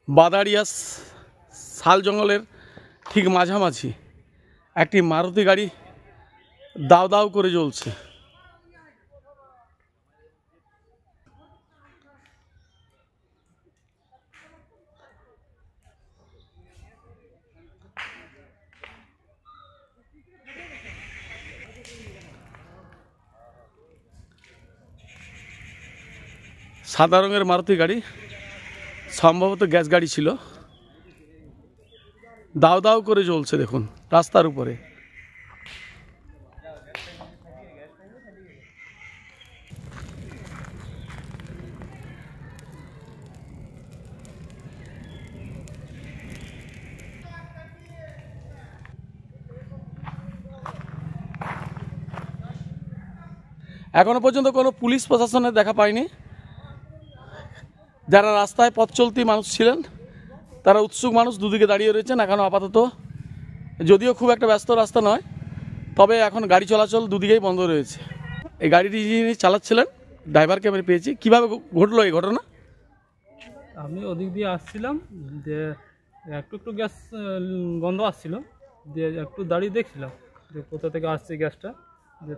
বাদাড়িয়া শাল জঙ্গলের ঠিক মাঝামাঝি একটি মারুতি গাড়ি দাউ দাউ করে জ্বলছে। সাদা রঙের মারুতি গাড়ি, সম্ভবত গ্যাস গাড়ি ছিল, দাউ দাউ করে জ্বলছে দেখুন রাস্তার উপরে। এখনো পর্যন্ত কোনো পুলিশ প্রশাসনের দেখা পায়নি। যারা রাস্তায় পথ চলতি মানুষ ছিলেন তারা উৎসুক মানুষ দুদিকে দাঁড়িয়ে রয়েছেন এখনও আপাতত, যদিও খুব একটা ব্যস্ত রাস্তা নয়, তবে এখন গাড়ি চলাচল দুদিকেই বন্ধ রয়েছে। এই গাড়িটি যিনি চালাচ্ছিলেন ড্রাইভারকে আমি পেয়েছি। কীভাবে ঘটলো এই ঘটনা? আমি ওদিক দিয়ে আসছিলাম, যে একটু একটু গ্যাস গন্ধ আসছিল, দিয়ে একটু দাঁড়িয়ে দেখছিলাম যে কোথা থেকে আসছে গ্যাসটা। যে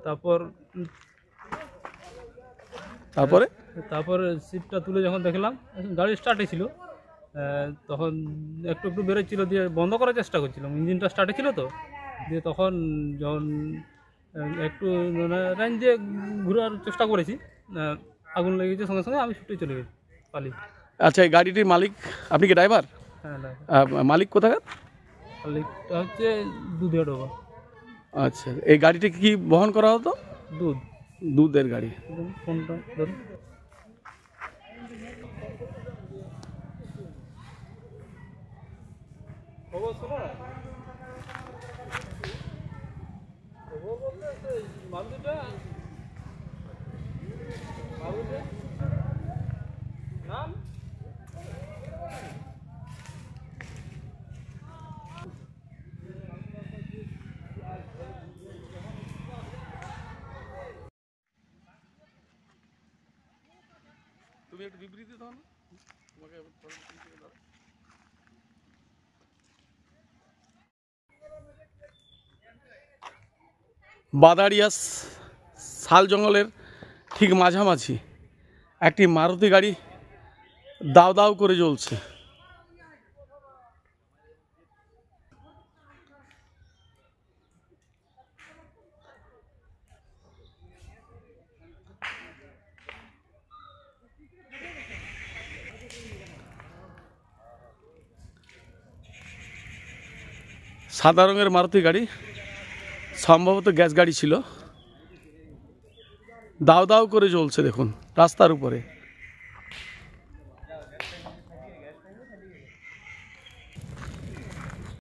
তারপর সিটটা তুলে যখন দেখলাম গাড়ি স্টার্টে ছিল, তখন একটু একটু বেরোচ্ছিল, দিয়ে বন্ধ করার চেষ্টা করছিলাম, ইঞ্জিনটা স্টার্টে ছিল তো। দিয়ে তখন যখন একটু রেঞ্জ দিয়ে ঘোরার চেষ্টা করেছি, আগুন লেগেছে, সঙ্গে সঙ্গে আমি ছুটে চলে গেছি, পালিয়ে। আচ্ছা, এই গাড়িটির মালিক আপনি কি ড্রাইভার? হ্যাঁ, মালিক কোথাকার? মালিকটা হচ্ছে দুধে ডোবা। আচ্ছা, এই গাড়িটি কি বহন করা হতো? দুধের গাড়ি। ফোনটা ধরুন। তুমি একটু বিবৃতি দাও না, তোমাকে বাদাড়িয়া শাল জঙ্গলের ঠিক মাঝামাঝি একটি মারুতি গাড়ি দাউ দাউ করে জ্বলছে। সাদা রঙের মারুতি গাড়ি, সম্ভবত গ্যাস গাড়ি ছিল, দাউ দাউ করে জ্বলছে দেখুন রাস্তার উপরে।